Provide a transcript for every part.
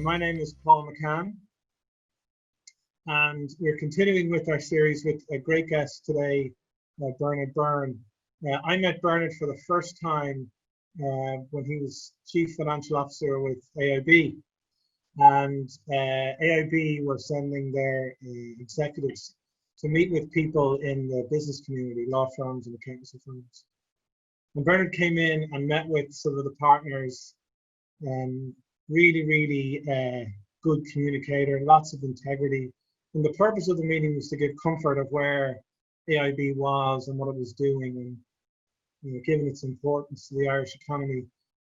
My name is Paul McCann, and we're continuing with our series with a great guest today, Byrne. I met Byrne for the first time when he was Chief Financial Officer with AIB, and AIB were sending their executives to meet with people in the business community, law firms and accountancy firms. And Bernard came in and met with some of the partners, really good communicator, lots of integrity. And the purpose of the meeting was to give comfort of where AIB was and what it was doing, and given its importance to the Irish economy.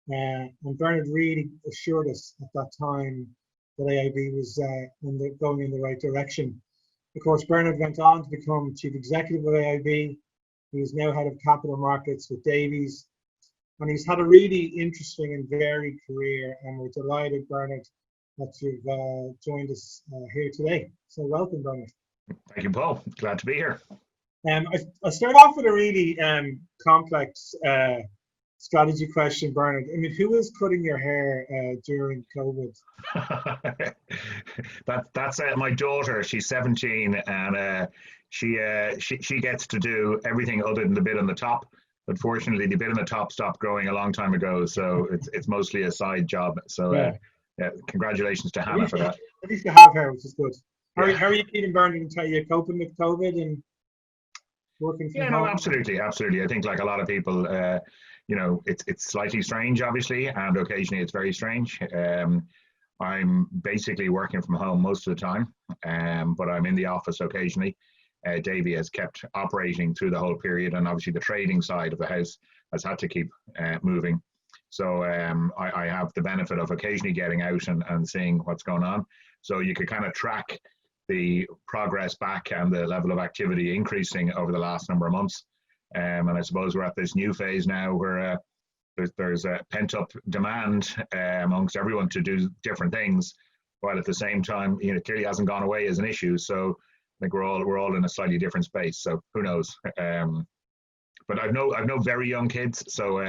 And Bernard really assured us at that time that AIB was going in the right direction. Of course, Bernard went on to become Chief Executive of AIB. He is now Head of Capital Markets with Davys. And he's had a really interesting and varied career, and we're delighted, Bernard, that you've joined us here today. So welcome, Bernard. Thank you, Paul. Glad to be here. I'll start off with a really complex strategy question, Bernard. I mean, who was cutting your hair during COVID? That's my daughter. She's 17, and she gets to do everything other than the bit on the top. Unfortunately, the bit on the top stopped growing a long time ago, so it's mostly a side job. So yeah, congratulations to Hannah for that. At least you have hair, which is good. How are you keeping, Bernard, and are you coping with COVID and working from home? No, absolutely. I think, like a lot of people, it's slightly strange, obviously, and occasionally it's very strange. I'm basically working from home most of the time, but I'm in the office occasionally. Davy has kept operating through the whole period, and obviously the trading side of the house has had to keep moving. So I have the benefit of occasionally getting out and seeing what's going on. So you could kind of track the progress back and the level of activity increasing over the last number of months. And I suppose we're at this new phase now where there's a pent-up demand amongst everyone to do different things, while at the same time, it clearly hasn't gone away as an issue. So I think we're all in a slightly different space. So who knows? But I've no very young kids, so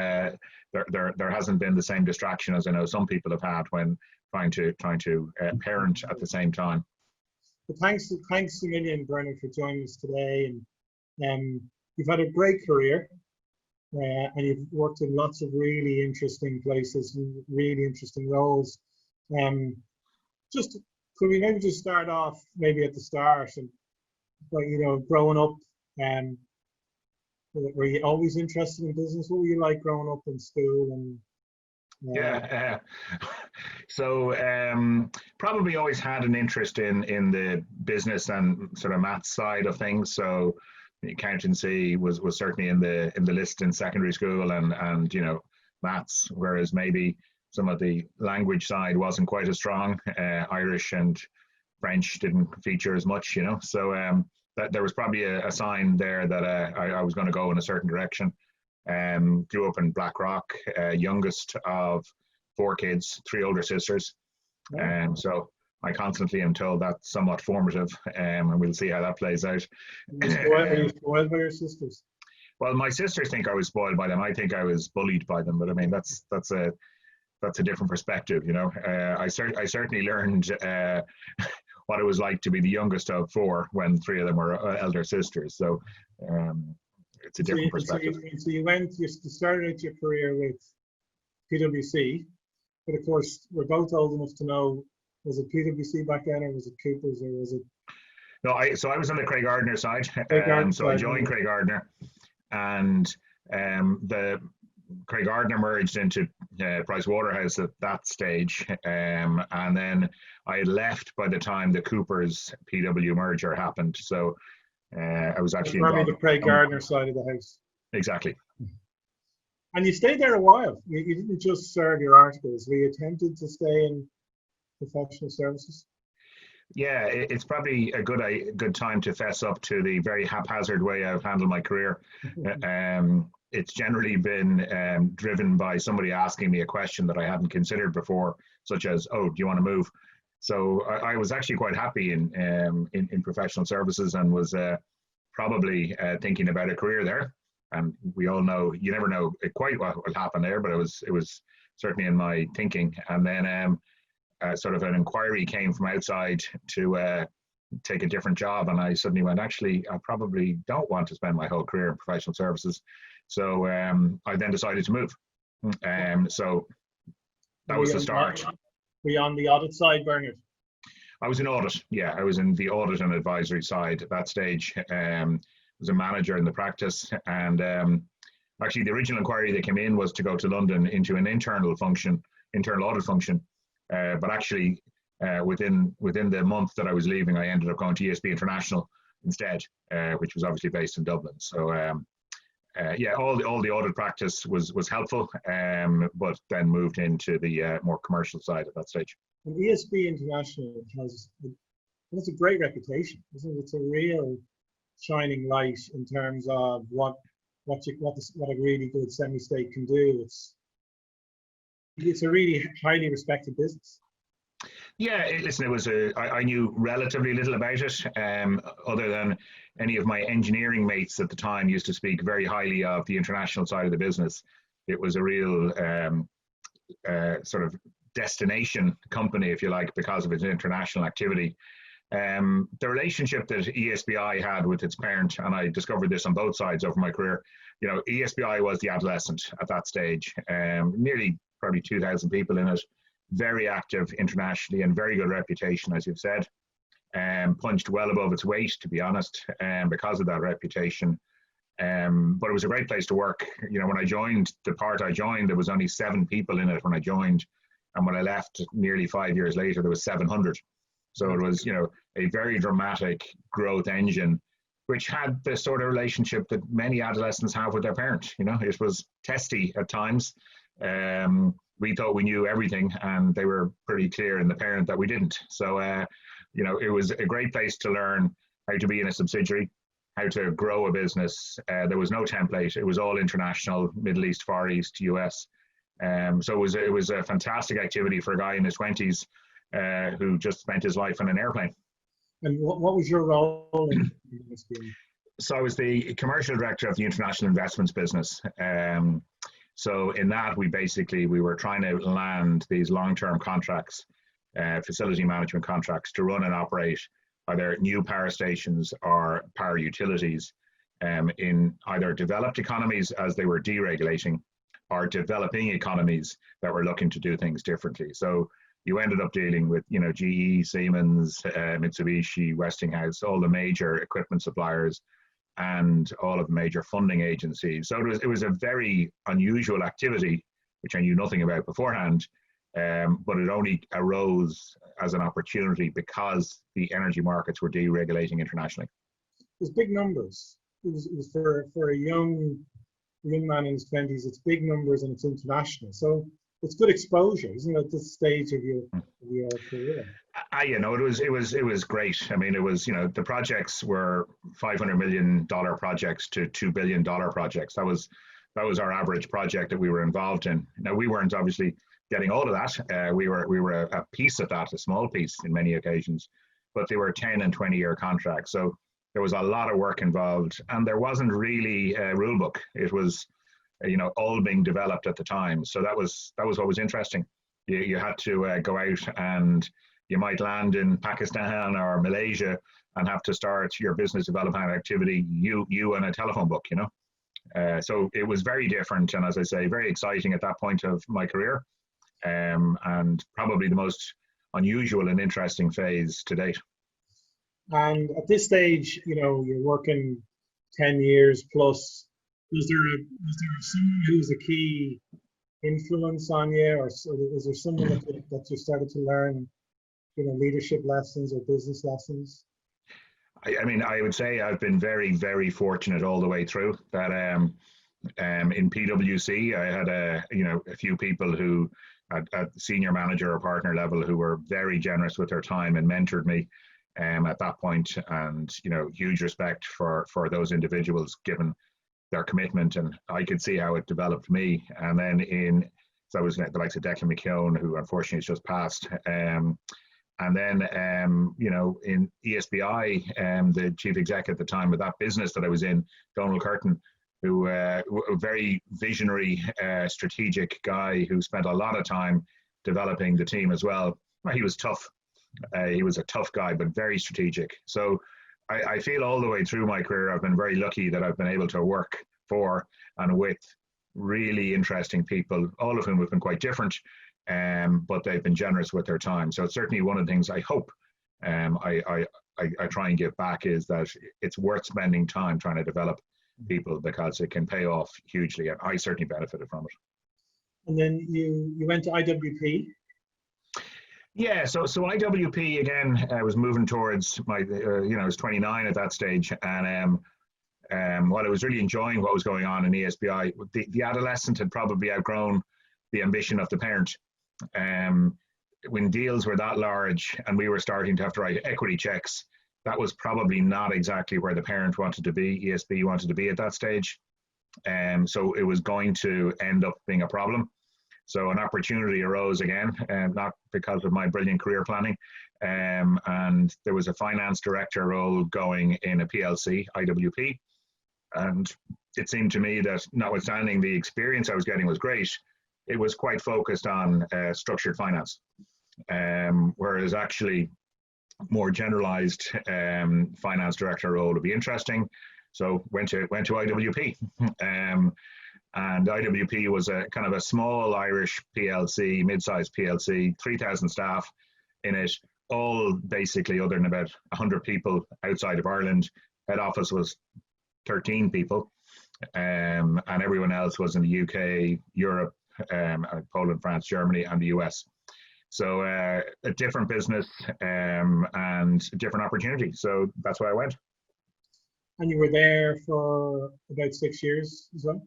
there hasn't been the same distraction as I know some people have had when trying to parent at the same time. Well, thanks a million, Bernard, for joining us today. And you've had a great career, and you've worked in lots of really interesting places, really interesting roles. Could we maybe just start off maybe at the start, and growing up, were you always interested in business? What were you like growing up in school? And so probably always had an interest in the business and sort of maths side of things. So accountancy was certainly in the list in secondary school, and maths, whereas maybe some of the language side wasn't quite as strong. Irish and French didn't feature as much, so that there was probably a sign there that I was going to go in a certain direction. Grew up in Blackrock, youngest of 4 kids, 3 older sisters. So I constantly am told that's somewhat formative, and we'll see how that plays out. Are you spoiled by your sisters? Well, my sisters think I was spoiled by them. I think I was bullied by them, but I mean that's a different perspective, I certainly learned what it was like to be the youngest of 4 when 3 of them were elder sisters. So it's a different perspective. So you started out your career with PwC, but of course we're both old enough to know, was it PwC back then, or was it Cooper's, or was it? No, I was on the Craig Gardner side. So I joined Craig Gardner, and the Craig Gardner merged into Price Waterhouse at that stage, and then I had left by the time the Cooper's PW merger happened. So I was actually involved. The Craig Gardner side of the house. Exactly. And you stayed there a while. You didn't just serve your articles. Were you tempted to stay in professional services? Yeah, it's probably a good time to fess up to the very haphazard way I've handled my career. It's generally been driven by somebody asking me a question that I hadn't considered before, such as, "Oh, do you want to move?" So I was actually quite happy in professional services, and was probably thinking about a career there. And we all know you never know quite what will happen there, but it was certainly in my thinking. And then sort of an inquiry came from outside to take a different job, and I suddenly went, actually, I probably don't want to spend my whole career in professional services. So I then decided to move. So that was the start. Were you on the audit side, Bernard? I was in audit. Yeah, I was in the audit and advisory side at that stage. Was a manager in the practice, and actually the original inquiry that came in was to go to London into an internal audit function. But actually, within the month that I was leaving, I ended up going to ESB International instead, which was obviously based in Dublin. So yeah, all the audit practice was helpful, but then moved into the more commercial side at that stage. And ESB International has a great reputation, isn't it? It's a real shining light in terms of what a really good semi-state can do. It's a really highly respected business. Yeah, listen, I knew relatively little about it, other than any of my engineering mates at the time used to speak very highly of the international side of the business. It was a real sort of destination company, if you like, because of its international activity. The relationship that ESBI had with its parent, and I discovered this on both sides over my career, ESBI was the adolescent at that stage, nearly probably 2,000 people in it, very active internationally and very good reputation, as you've said, punched well above its weight, to be honest, because of that reputation. But it was a great place to work. When I joined, the part I joined, there was only 7 people in it when I joined. And when I left nearly 5 years later, there was 700. So it was, a very dramatic growth engine, which had the sort of relationship that many adolescents have with their parent. It was testy at times. We thought we knew everything, and they were pretty clear in the parent that we didn't. So, it was a great place to learn how to be in a subsidiary, how to grow a business. There was no template. It was all international, Middle East, Far East, US. So it was a fantastic activity for a guy in his 20s who just spent his life on an airplane. And what was your role in this game? So I was the commercial director of the international investments business. So in that, we were trying to land these long-term contracts, facility management contracts, to run and operate either new power stations or power utilities in either developed economies as they were deregulating, or developing economies that were looking to do things differently. So you ended up dealing with, GE, Siemens, Mitsubishi, Westinghouse, all the major equipment suppliers, and all of the major funding agencies. So it was a very unusual activity, which I knew nothing about beforehand, but it only arose as an opportunity because the energy markets were deregulating internationally. It was big numbers. It was for a young man in his 20s, it's big numbers and it's international. So it's good exposure, isn't it, at this stage of your career? It was great. I mean, it was, the projects were $500 million projects to $2 billion projects. That was our average project that we were involved in. Now, we weren't obviously getting all of that. We were a piece of that, a small piece in many occasions, but they were 10 and 20-year contracts. So there was a lot of work involved, and there wasn't really a rule book. It was, all being developed at the time. So that was what was interesting. You had to go out, and you might land in Pakistan or Malaysia and have to start your business development activity, you and a telephone book, So it was very different, and as I say, very exciting at that point of my career, and probably the most unusual and interesting phase to date. And at this stage, you're working 10 years plus. Was there someone who's a key influence on you, or was there someone that you started to learn, leadership lessons or business lessons? I mean, I would say I've been very, very fortunate all the way through that. In PwC, I had a few people who at senior manager or partner level who were very generous with their time and mentored me at that point, and huge respect for those individuals given their commitment, and I could see how it developed me. And then so I was the likes of Declan McCann, who unfortunately has just passed. And then, in ESBI, the chief exec at the time of that business that I was in, Donald Curtin, who a very visionary, strategic guy who spent a lot of time developing the team as well. well, he was tough. He was a tough guy, but very strategic. So I feel all the way through my career, I've been very lucky that I've been able to work for and with really interesting people, all of whom have been quite different, but they've been generous with their time. So it's certainly one of the things I hope I try and give back, is that it's worth spending time trying to develop people, because it can pay off hugely, and I certainly benefited from it. And then you went to IWP. Yeah, so IWP again, I was moving towards my, I was 29 at that stage, and while I was really enjoying what was going on in ESBI, the adolescent had probably outgrown the ambition of the parent. When deals were that large and we were starting to have to write equity checks, that was probably not exactly where the parent wanted to be, ESB wanted to be at that stage. So it was going to end up being a problem. So an opportunity arose again, not because of my brilliant career planning. And there was a finance director role going in a PLC, IWP. And it seemed to me that, notwithstanding the experience I was getting was great, it was quite focused on structured finance. Whereas actually more generalized finance director role would be interesting. So went to IWP. And IWP was a kind of a small Irish PLC, mid-sized PLC, 3,000 staff in it, all basically other than about 100 people outside of Ireland. Head office was 13 people, and everyone else was in the UK, Europe, Poland, France, Germany, and the US. So a different business and a different opportunity. So that's why I went. And you were there for about 6 years as well?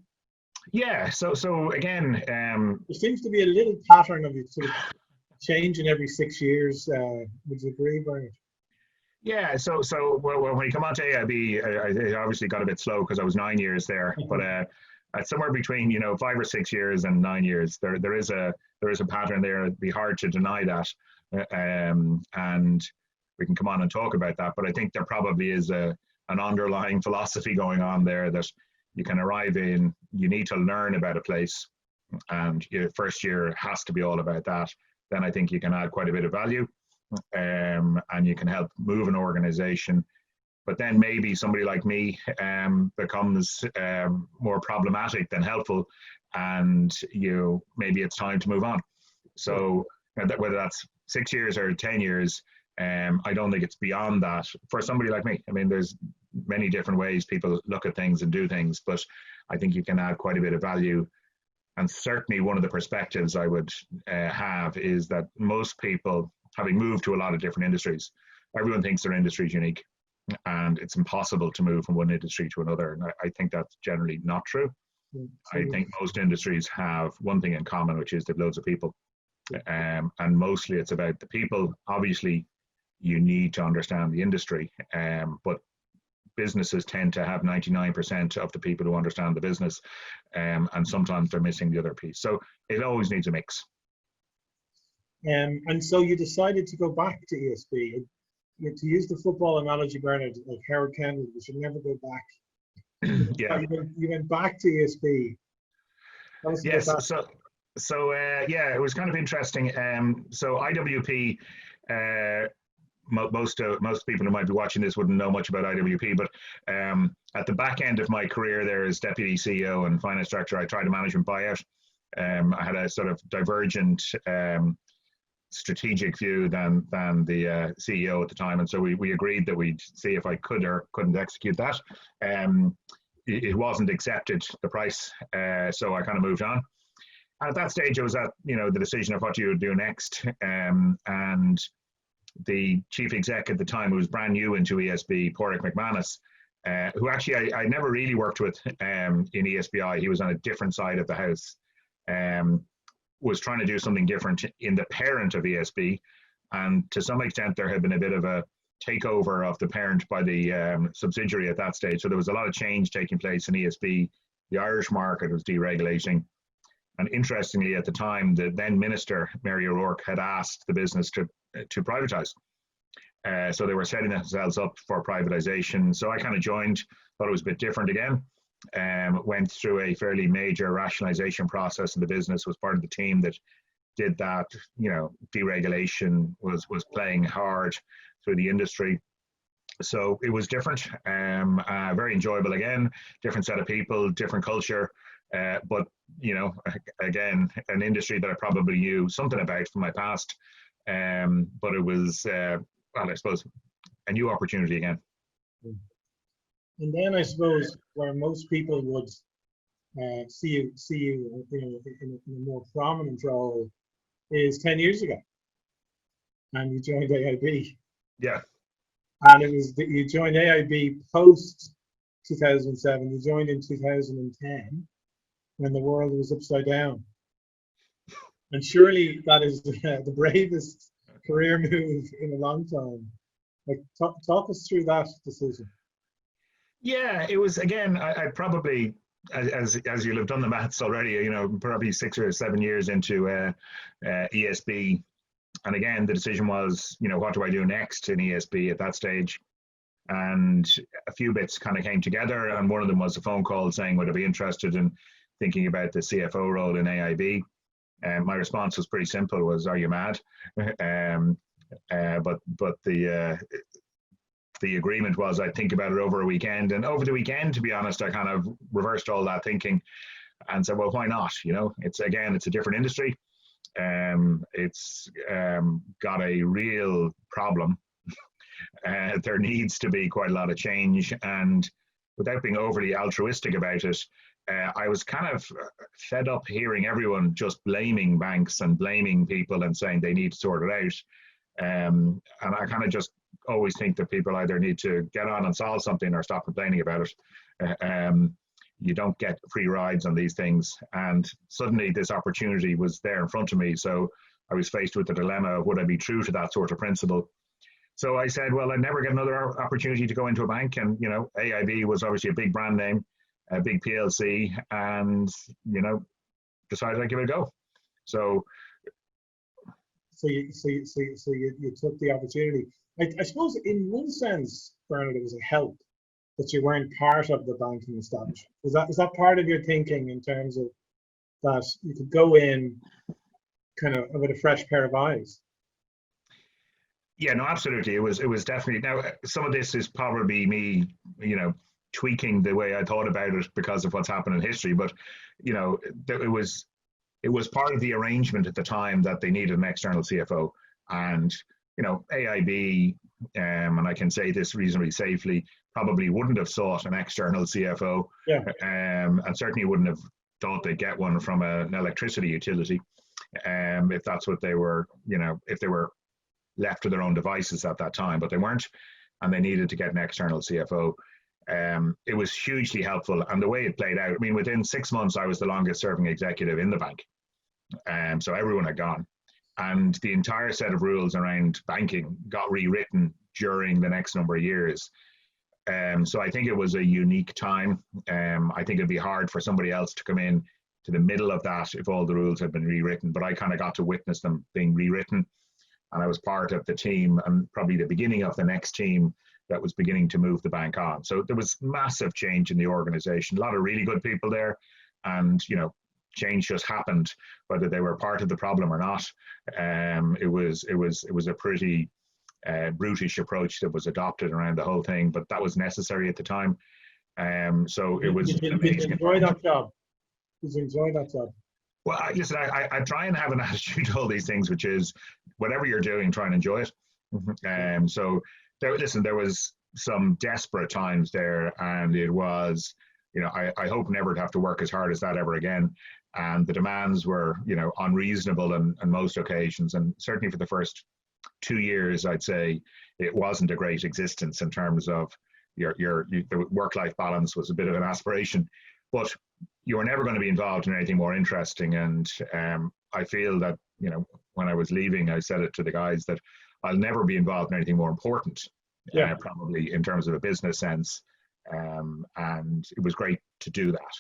Yeah, so again, there seems to be a little pattern of it sort of changing every 6 years. Would you agree, Byrne? Yeah, so when you come on to AIB, I obviously got a bit slow because I was 9 years there, but somewhere between 5 or 6 years and 9 years, there is a pattern there. It'd be hard to deny that, and we can come on and talk about that. But I think there probably is an underlying philosophy going on there that you can arrive in, you need to learn about a place, and your first year has to be all about that. Then I think you can add quite a bit of value, and you can help move an organization. But then maybe somebody like me becomes more problematic than helpful, and maybe it's time to move on. So whether that's 6 years or 10 years, I don't think it's beyond that for somebody like me. I mean, there's many different ways people look at things and do things, but I think you can add quite a bit of value. And certainly one of the perspectives I would have is that most people, having moved to a lot of different industries, everyone thinks their industry is unique and it's impossible to move from one industry to another. And I think that's generally not true. I think most industries have one thing in common, which is they've loads of people. And mostly it's about the people. Obviously, you need to understand the industry, but businesses tend to have 99% of the people who understand the business, and sometimes they're missing the other piece. So it always needs a mix. And so you decided to go back to ESB. To use the football analogy, Bernard, like Howard Kendall, we should never go back. Yeah. You went back to ESB. Yes. So it was kind of interesting. So IWP, most people who might be watching this wouldn't know much about IWP, but at the back end of my career there as deputy CEO and finance director, I tried a management buyout. I had a sort of divergent strategic view than the CEO at the time, and so we agreed that we'd see if I could or couldn't execute that. It wasn't accepted, the price, so I kind of moved on. And at that stage, I was at the decision of what you would do next, and the chief exec at the time, who was brand new into ESB, Porrick McManus, who actually I never really worked with in ESBI. He was on a different side of the house, was trying to do something different in the parent of ESB. And to some extent, there had been a bit of a takeover of the parent by the subsidiary at that stage. So there was a lot of change taking place in ESB. The Irish market was deregulating. And interestingly, at the time, the then minister, Mary O'Rourke, had asked the business to privatise. So they were setting themselves up for privatisation. So I kind of joined, thought it was a bit different again, went through a fairly major rationalisation process in the business, was part of the team that did that, deregulation was playing hard through the industry. So it was different, very enjoyable again, different set of people, different culture, but again, an industry that I probably knew something about from my past, but it was, well, I suppose, a new opportunity again. And then I suppose where most people would see you in a more prominent role is 10 years ago, and you joined AIB. Yeah. And it was that you joined AIB post 2007. You joined in 2010 when the world was upside down. And surely that is the bravest career move in a long time. Like, talk us through that decision. Yeah, it was, again, I probably, as you'll have done the maths already, probably 6 or 7 years into ESB. And again, the decision was, what do I do next in ESB at that stage? And a few bits kind of came together. And one of them was a phone call saying, would I be interested in thinking about the CFO role in AIB? And my response was pretty simple, was, are you mad? But the agreement was I'd think about it over a weekend. And over the weekend, to be honest, I kind of reversed all that thinking and said, well, why not? It's a different industry. It's got a real problem. There needs to be quite a lot of change. And without being overly altruistic about it, I was kind of fed up hearing everyone just blaming banks and blaming people and saying they need to sort it out. And I kind of just always think that people either need to get on and solve something or stop complaining about it. You don't get free rides on these things. And suddenly this opportunity was there in front of me. So I was faced with the dilemma of would I be true to that sort of principle? So I said, well, I'd never get another opportunity to go into a bank. And, AIB was obviously a big brand name, a big PLC, and, decided I'd give it a go. So you took the opportunity. I suppose in one sense, Bernard, it was a help that you weren't part of the banking establishment. Is that part of your thinking in terms of that you could go in kind of with a fresh pair of eyes? Yeah, no, absolutely. It was definitely. Now, some of this is probably me, tweaking the way I thought about it because of what's happened in history. But, it was part of the arrangement at the time that they needed an external CFO, and AIB, and I can say this reasonably safely, probably wouldn't have sought an external CFO, yeah. And certainly wouldn't have thought they'd get one from an electricity utility, if that's what they were, if they were left to their own devices at that time, but they weren't, and they needed to get an external CFO. It was hugely helpful, and the way it played out, I mean, within 6 months, I was the longest serving executive in the bank, so everyone had gone. And the entire set of rules around banking got rewritten during the next number of years. So I think it was a unique time. I think it'd be hard for somebody else to come in to the middle of that if all the rules had been rewritten, but I kind of got to witness them being rewritten. And I was part of the team and probably the beginning of the next team that was beginning to move the bank on. So there was massive change in the organization, a lot of really good people there. And, change just happened, whether they were part of the problem or not. It was a pretty brutish approach that was adopted around the whole thing, but that was necessary at the time. So it was amazing. Did you enjoy that job? Did you enjoy that job? Well, listen, I try and have an attitude to all these things, which is whatever you're doing, try and enjoy it. So there was some desperate times there, and it was, I hope never to have to work as hard as that ever again. And the demands were, unreasonable on most occasions. And certainly for the first 2 years, I'd say it wasn't a great existence in terms of the work-life balance was a bit of an aspiration, but you were never going to be involved in anything more interesting. And I feel that, when I was leaving, I said it to the guys that I'll never be involved in anything more important, probably in terms of a business sense. And it was great to do that.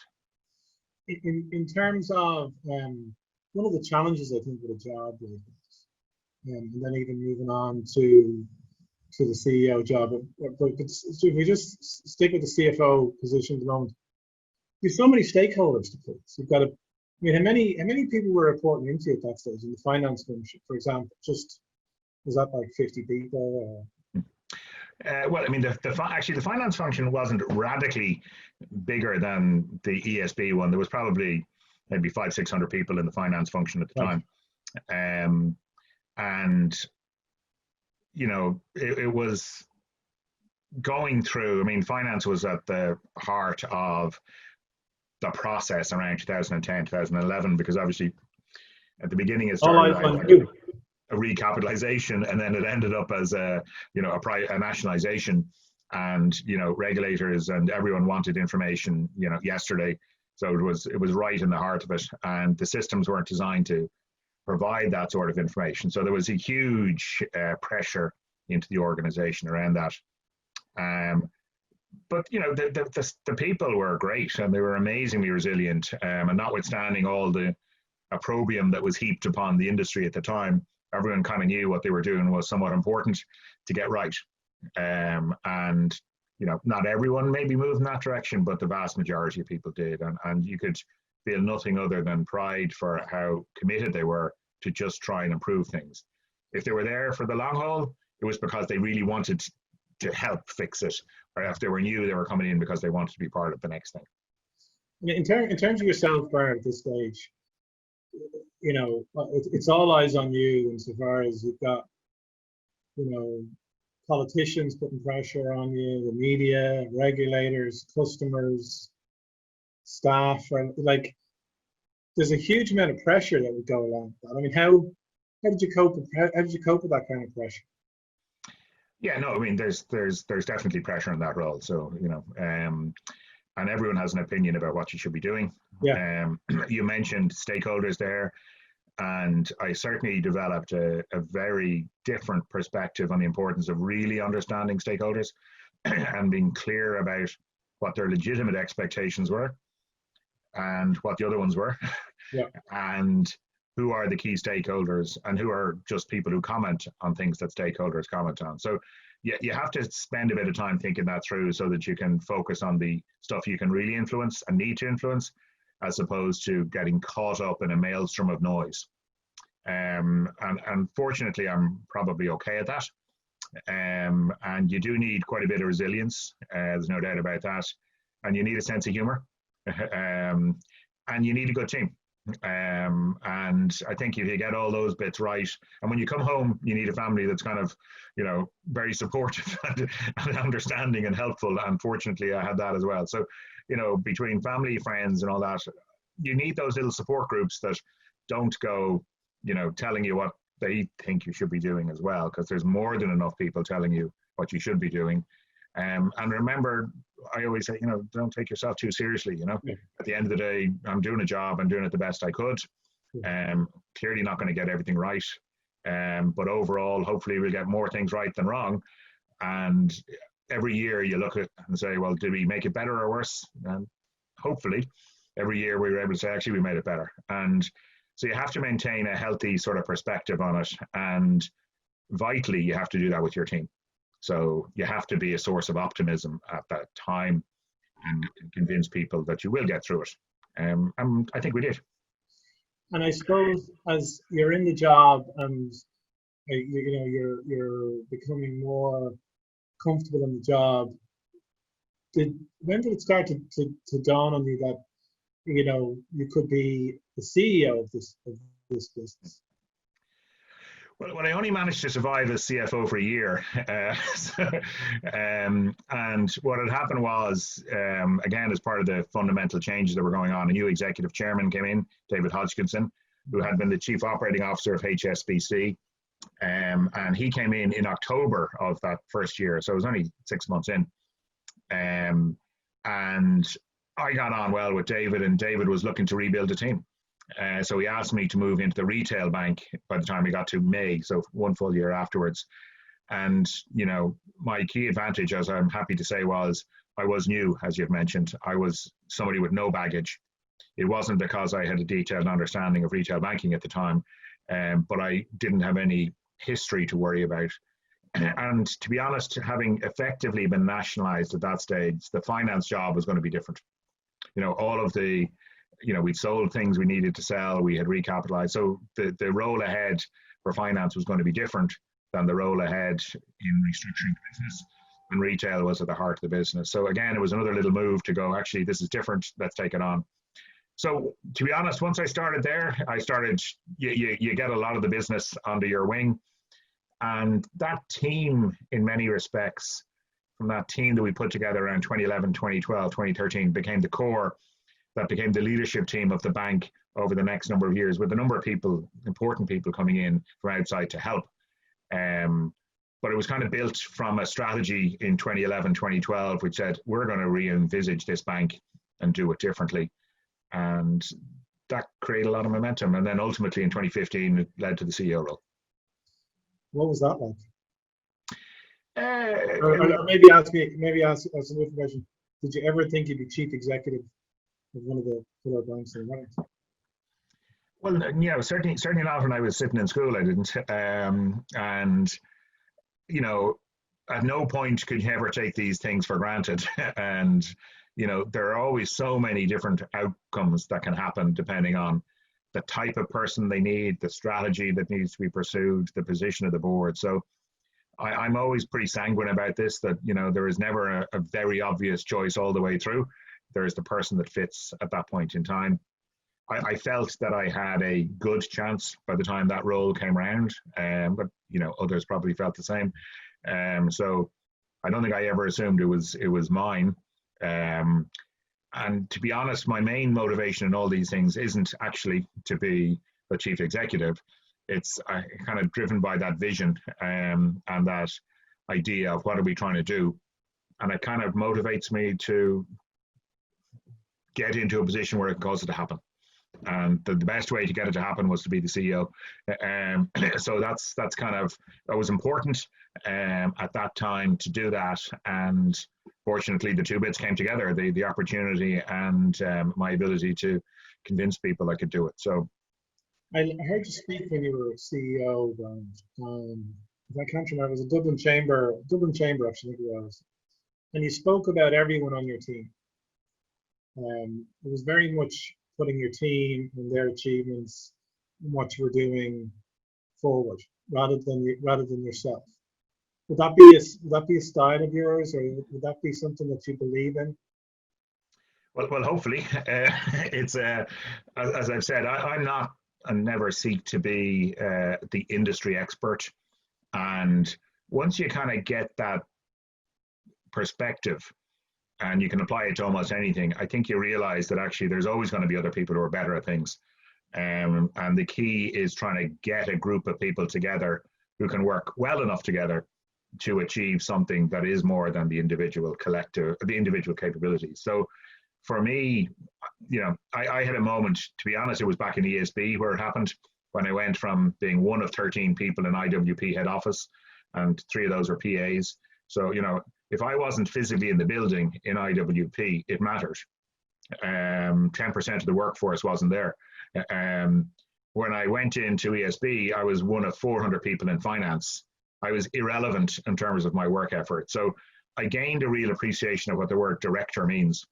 In terms of one of the challenges, I think, with a job like this, and then even moving on to the CEO job, but if we just stick with the CFO position at the moment, there's so many stakeholders to please. You've got to mean, how many people were reporting into you at that stage in the finance function, for example? Just was that like 50 people? Well, I mean, actually the finance function wasn't radically bigger than the ESB one. There was probably maybe 500-600 people in the finance function at the Right. time, and it was going through. I mean, finance was at the heart of the process around 2010, 2011, because obviously at the beginning it All started eyes out on like you. a recapitalization, and then it ended up as a nationalization, and regulators and everyone wanted information yesterday, so it was right in the heart of it, and the systems weren't designed to provide that sort of information, so there was a huge pressure into the organization around that. But the people were great, and they were amazingly resilient, and notwithstanding all the opprobrium that was heaped upon the industry at the time, everyone kind of knew what they were doing was somewhat important to get right. And not everyone maybe moved in that direction, but the vast majority of people did. And you could feel nothing other than pride for how committed they were to just try and improve things. If they were there for the long haul, it was because they really wanted to help fix it, or if they knew they were coming in because they wanted to be part of the next thing. In terms of yourself, Byrne, at this stage, it's all eyes on you insofar as you've got, politicians putting pressure on you, the media, regulators, customers, staff, or like there's a huge amount of pressure that would go along with that. I mean, how did you cope with that kind of pressure? Yeah, no, I mean, there's definitely pressure in that role. So and everyone has an opinion about what you should be doing. Yeah. You mentioned stakeholders there, and I certainly developed a very different perspective on the importance of really understanding stakeholders and being clear about what their legitimate expectations were and what the other ones were, Yeah. and who are the key stakeholders and who are just people who comment on things that stakeholders comment on. So you have to spend a bit of time thinking that through so that you can focus on the stuff you can really influence and need to influence, as opposed to getting caught up in a maelstrom of noise. And fortunately, I'm probably okay at that. And you do need quite a bit of resilience. There's no doubt about that. And you need a sense of humor. And you need a good team. And I think if you get all those bits right, and when you come home, you need a family that's kind of, very supportive and understanding and helpful. And fortunately, I had that as well. So, between family, friends, and all that, you need those little support groups that don't go, telling you what they think you should be doing as well, because there's more than enough people telling you what you should be doing. And remember, I always say, don't take yourself too seriously. Yeah. At the end of the day, I'm doing a job. I'm doing it the best I could. Clearly not going to get everything right. But overall, hopefully we'll get more things right than wrong. And every year you look at it and say, well, did we make it better or worse? And hopefully every year we were able to say, actually, we made it better. And so you have to maintain a healthy sort of perspective on it. And vitally, you have to do that with your team. So you have to be a source of optimism at that time and convince people that you will get through it. And I think we did. And I suppose as you're in the job and you're becoming more comfortable in the job, when did it start to dawn on you that you could be the CEO of this business? Well, I only managed to survive as CFO for a year. And what had happened was, again, as part of the fundamental changes that were going on, a new executive chairman came in, David Hodgkinson, who had been the chief operating officer of HSBC. And he came in October of that first year. So it was only 6 months in. And I got on well with David, and David was looking to rebuild a team. So he asked me to move into the retail bank by the time we got to May, so one full year afterwards. And, my key advantage, as I'm happy to say, was I was new, as you've mentioned. I was somebody with no baggage. It wasn't because I had a detailed understanding of retail banking at the time, but I didn't have any history to worry about. And to be honest, having effectively been nationalized at that stage, the finance job was going to be different. All of the we'd sold things we needed to sell, we had recapitalized. So the role ahead for finance was going to be different than the role ahead in restructuring the business. And retail was at the heart of the business. So again, it was another little move to go, actually, this is different, let's take it on. So to be honest, once I started there, you get a lot of the business under your wing. And that team, in many respects, from that team that we put together around 2011, 2012, 2013, became the core that became the leadership team of the bank over the next number of years, with a number of people, important people coming in from outside to help. But it was kind of built from a strategy in 2011, 2012, which said, we're going to re-envisage this bank and do it differently. And that created a lot of momentum. And then ultimately in 2015, it led to the CEO role. What was that like? Or maybe ask some information. Did you ever think you'd be chief executive of one of the pillar banks in Ireland? Well, certainly not when I was sitting in school. I didn't. And at no point could you ever take these things for granted. And there are always so many different outcomes that can happen depending on the type of person they need, the strategy that needs to be pursued, the position of the board. So I'm always pretty sanguine about this, that there is never a very obvious choice all the way through. There's the person that fits at that point in time. I felt that I had a good chance by the time that role came around, but others probably felt the same. So I don't think I ever assumed it was mine. And to be honest, my main motivation in all these things isn't actually to be the chief executive. It's kind of driven by that vision and that idea of what are we trying to do. And it kind of motivates me to get into a position where it can cause it to happen. And the best way to get it to happen was to be the CEO. So that was important at that time to do that. And fortunately, the two bits came together, the opportunity and my ability to convince people I could do it. So I heard you speak when you were CEO, Byrne. I can't remember, it was a Dublin Chamber, actually, I think it was. And you spoke about everyone on your team. It was very much putting your team and their achievements and what you were doing forward, rather than yourself. Would that be a style of yours, or would that be something that you believe in? Well, hopefully, it's as I've said, I'm not and never seek to be the industry expert. And once you kind of get that perspective and you can apply it to almost anything, I think you realize that actually there's always going to be other people who are better at things. And the key is trying to get a group of people together who can work well enough together to achieve something that is more than the individual capabilities. So for me, I had a moment, to be honest, it was back in ESB where it happened, when I went from being one of 13 people in IWP head office, and 3 of those were PAs. So, if I wasn't physically in the building in IWP, it mattered. 10% of the workforce wasn't there. When I went into ESB, I was one of 400 people in finance. I was irrelevant in terms of my work effort. So I gained a real appreciation of what the word director means.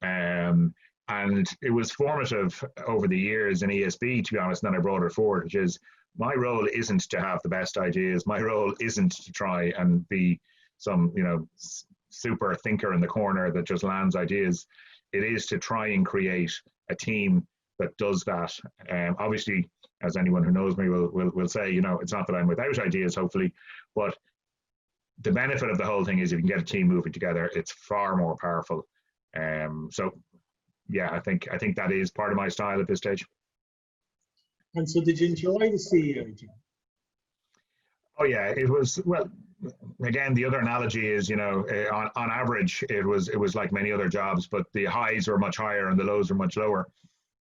And it was formative over the years in ESB, to be honest, and then I brought it forward, which is my role isn't to have the best ideas. My role isn't to try and be some, super thinker in the corner that just lands ideas. It is to try and create a team that does that. Obviously, as anyone who knows me will say, it's not that I'm without ideas, hopefully, but the benefit of the whole thing is if you can get a team moving together, it's far more powerful. So yeah, I think that is part of my style at this stage. And so did you enjoy the CEO job? Oh yeah, it was, well, again, the other analogy is, on average, it was like many other jobs, but the highs were much higher and the lows were much lower.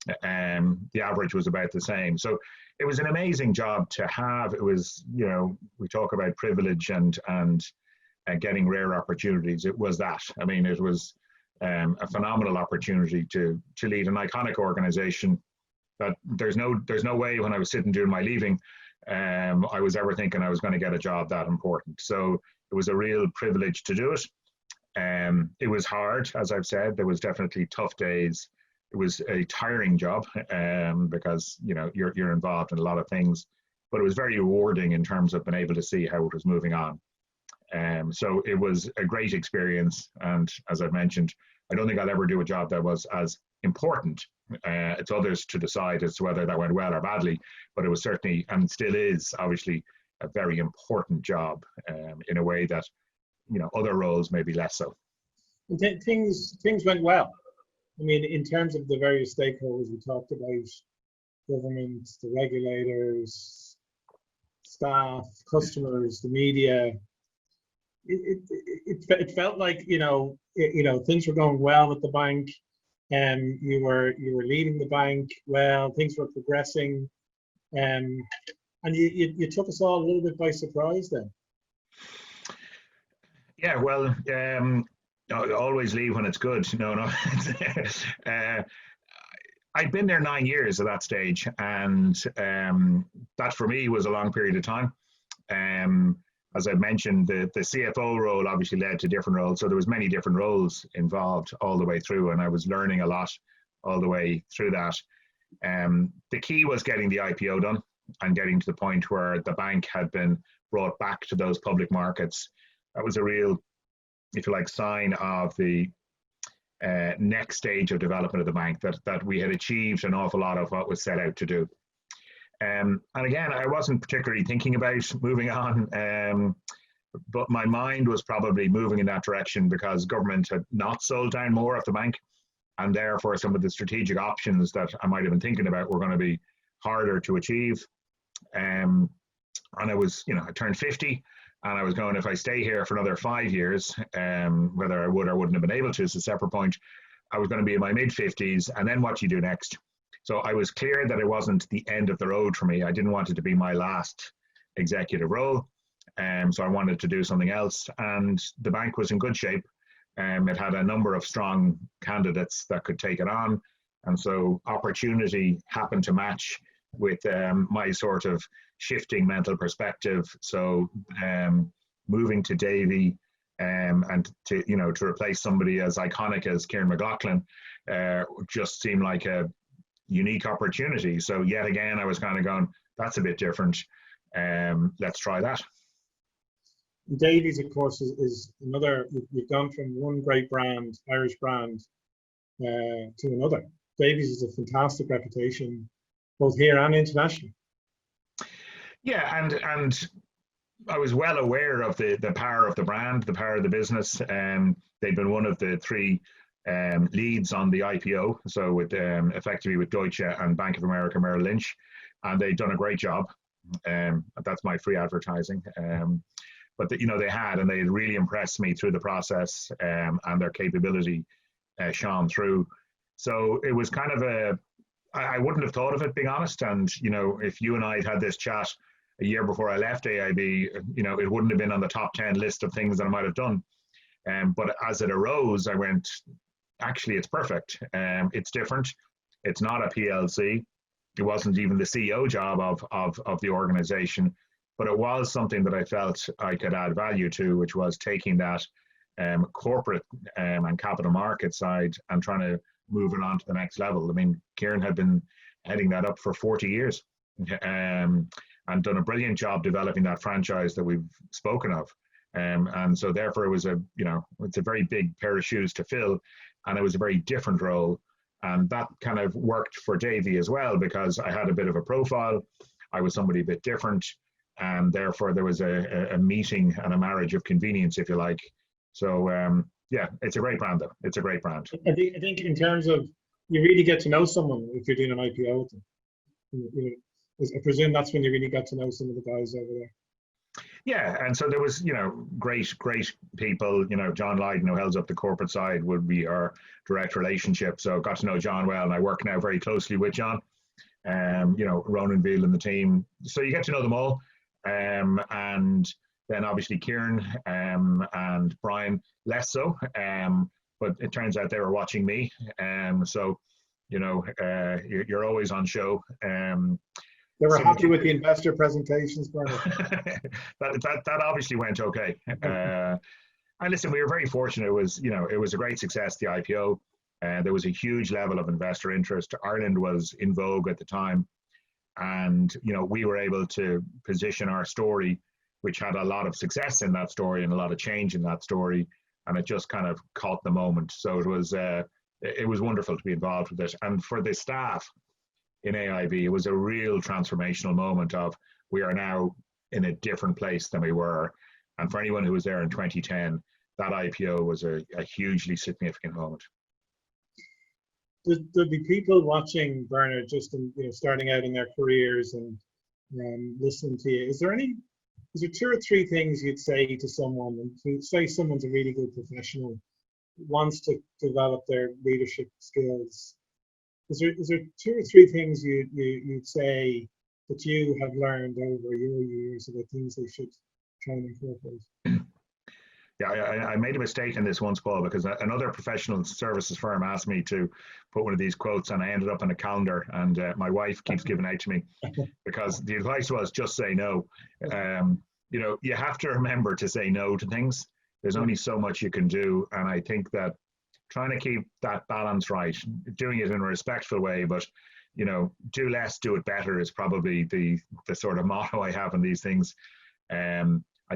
The average was about the same. So it was an amazing job to have. It was, we talk about privilege and getting rare opportunities. It was that. I mean, it was a phenomenal opportunity to lead an iconic organization that there's no way when I was sitting doing my leaving, I was ever thinking I was going to get a job that important. So it was a real privilege to do it. It was hard, as I've said. There was definitely tough days. It was a tiring job because you're involved in a lot of things, but it was very rewarding in terms of being able to see how it was moving on. So it was a great experience, and as I've mentioned, I don't think I'll ever do a job that was as important. It's others to decide as to whether that went well or badly, but it was certainly, and still is, obviously, a very important job in a way that other roles maybe less so. Things went well. I mean, in terms of the various stakeholders we talked about, government, the regulators, staff, customers, the media. It felt like things were going well with the bank, and you were leading the bank well. Things were progressing, and you took us all a little bit by surprise then. Yeah, well, I always leave when it's good. No. I'd been there 9 years at that stage, and that for me was a long period of time. As I mentioned, the CFO role obviously led to different roles, so there was many different roles involved all the way through, and I was learning a lot all the way through that. The key was getting the IPO done and getting to the point where the bank had been brought back to those public markets. That was a real, if you like, sign of the next stage of development of the bank, that we had achieved an awful lot of what was set out to do. And again, I wasn't particularly thinking about moving on, but my mind was probably moving in that direction because government had not sold down more of the bank, and therefore some of the strategic options that I might have been thinking about were going to be harder to achieve. And I was, I turned 50, and I was going, if I stay here for another 5 years, whether I would or wouldn't have been able to is a separate point. I was going to be in my mid-50s, and then what do you do next? So I was clear that it wasn't the end of the road for me. I didn't want it to be my last executive role. So I wanted to do something else. And the bank was in good shape. It had a number of strong candidates that could take it on. And so opportunity happened to match with my sort of shifting mental perspective. So moving to Davy and to replace somebody as iconic as Kieran McLaughlin just seemed like a unique opportunity. So yet again, I was kind of going, that's a bit different. Let's try that. Davys, of course, is another. You've gone from one great brand, Irish brand, to another. Davys is a fantastic reputation, both here and internationally. Yeah, and I was well aware of the power of the brand, the power of the business. They've been one of the three leads on the IPO, so with effectively with Deutsche and Bank of America Merrill Lynch, and they've done a great job. That's my free advertising. But they had, and they really impressed me through the process, and their capability shone through. So it was kind of I wouldn't have thought of it, being honest. And if you and I had this chat a year before I left AIB, it wouldn't have been on the top 10 list of things that I might have done. But as it arose, I went, actually, it's perfect. It's different. It's not a PLC. It wasn't even the CEO job of the organization, but it was something that I felt I could add value to, which was taking that corporate and capital market side and trying to move it on to the next level. I mean, Kieran had been heading that up for 40 years and done a brilliant job developing that franchise that we've spoken of. And so therefore it was it's a very big pair of shoes to fill, and it was a very different role. And that kind of worked for Davy as well, because I had a bit of a profile. I was somebody a bit different, and therefore there was a meeting and a marriage of convenience, if you like. So yeah, it's a great brand though. It's a great brand. I think in terms of, you really get to know someone if you're doing an IPO with them. I presume that's when you really got to know some of the guys over there. Yeah, and so there was, great people. John Lydon, who holds up the corporate side, would be our direct relationship. So got to know John well, and I work now very closely with John. Ronan Veal and the team. So you get to know them all, and then obviously Kieran and Brian less so. But it turns out they were watching me. So you're always on show. They were happy with the investor presentations, Byrne. that obviously went okay. And listen, we were very fortunate. It was a great success, the IPO. There was a huge level of investor interest. Ireland was in vogue at the time, and we were able to position our story, which had a lot of success in that story and a lot of change in that story, and it just kind of caught the moment. So it was wonderful to be involved with it, and for the staff in AIB, it was a real transformational moment of we are now in a different place than we were. And for anyone who was there in 2010, that IPO was a hugely significant moment. There'd be people watching, Bernard, just starting out in their careers and listening to you. Is there 2 or 3 things you'd say to someone, and say someone's a really good professional, wants to develop their leadership skills? Is there 2 or 3 things you'd say that you have learned over your years about things they should try and incorporate? Yeah, I made a mistake in this once, Paul, because another professional services firm asked me to put one of these quotes, and I ended up in a calendar, and my wife keeps giving out to me because the advice was just say no. You have to remember to say no to things. There's only so much you can do, and I think that trying to keep that balance right, doing it in a respectful way, but do less, do it better is probably the sort of motto I have in these things. I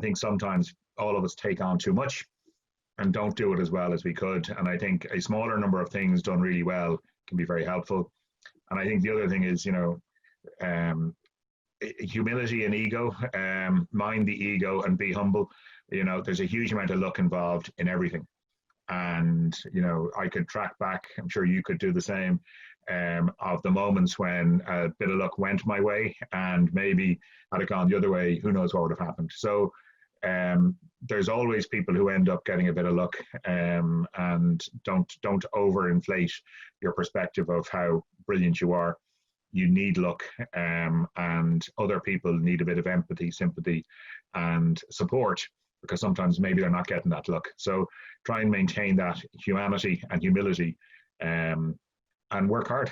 think sometimes all of us take on too much and don't do it as well as we could. And I think a smaller number of things done really well can be very helpful. And I think the other thing is, humility and ego, mind the ego and be humble. There's a huge amount of luck involved in everything. And, I could track back, I'm sure you could do the same, of the moments when a bit of luck went my way, and maybe had it gone the other way, who knows what would have happened. So there's always people who end up getting a bit of luck, and don't overinflate your perspective of how brilliant you are. You need luck, and other people need a bit of empathy, sympathy, and support, because sometimes maybe they're not getting that luck. So try and maintain that humanity and humility, and work hard.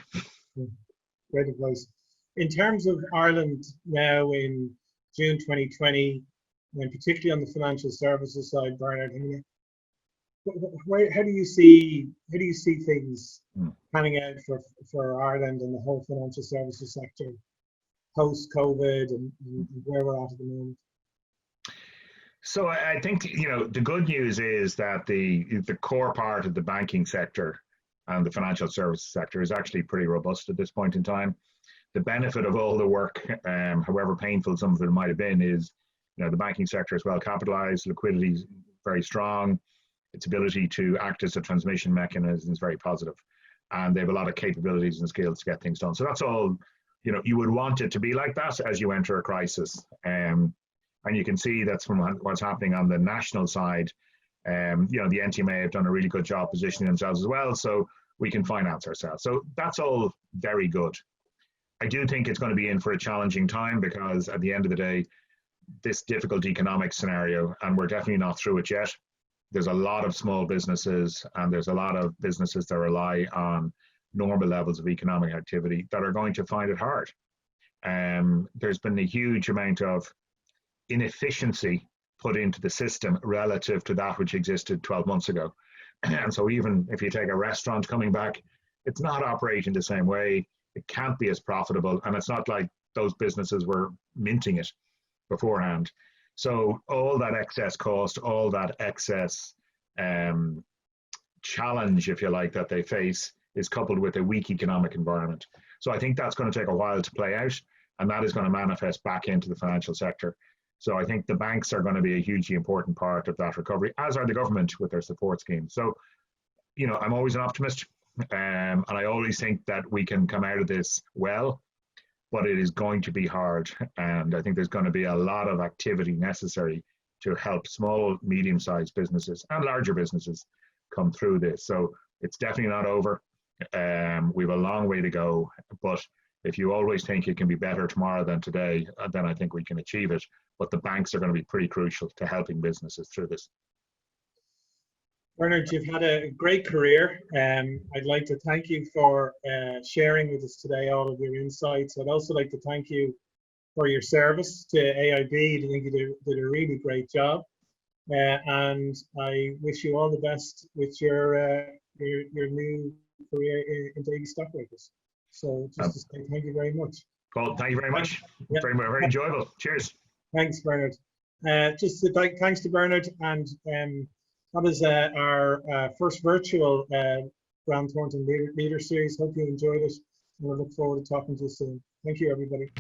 Great advice. In terms of Ireland now in June 2020, and particularly on the financial services side, Bernard, how do you see things panning out for Ireland and the whole financial services sector post COVID, and where we're at the moment? So I think the good news is that the core part of the banking sector and the financial services sector is actually pretty robust at this point in time. The benefit of all the work, however painful some of it might have been, is the banking sector is well capitalized, liquidity is very strong, its ability to act as a transmission mechanism is very positive, and they have a lot of capabilities and skills to get things done. So that's all, you would want it to be like that as you enter a crisis. And you can see that's from what's happening on the national side. The NTMA have done a really good job positioning themselves as well, so we can finance ourselves. So that's all very good. I do think it's going to be in for a challenging time, because at the end of the day, this difficult economic scenario, and we're definitely not through it yet. There's a lot of small businesses, and there's a lot of businesses that rely on normal levels of economic activity that are going to find it hard. There's been a huge amount of inefficiency put into the system relative to that which existed 12 months ago. And so even if you take a restaurant coming back, it's not operating the same way. It can't be as profitable, and it's not like those businesses were minting it beforehand. So all that excess cost, all that excess challenge, if you like, that they face is coupled with a weak economic environment. So I think that's going to take a while to play out, and that is going to manifest back into the financial sector. So I think the banks are going to be a hugely important part of that recovery, as are the government with their support schemes. So, I'm always an optimist, and I always think that we can come out of this well, but it is going to be hard. And I think there's going to be a lot of activity necessary to help small, medium-sized businesses and larger businesses come through this. So it's definitely not over. We have a long way to go, but if you always think it can be better tomorrow than today, then I think we can achieve it. But the banks are going to be pretty crucial to helping businesses through this. Bernard, you've had a great career. I'd like to thank you for sharing with us today all of your insights. I'd also like to thank you for your service to AIB. I think you did a really great job. And I wish you all the best with your your new career in Davys Stockbrokers. So just to say thank you very much. Paul, thank you very much. Yeah. Very enjoyable. Cheers. Thanks, Bernard. Just to thanks to Bernard, and that is our first virtual Grand Thornton Leader Series. Hope you enjoyed it, and I look forward to talking to you soon. Thank you, everybody.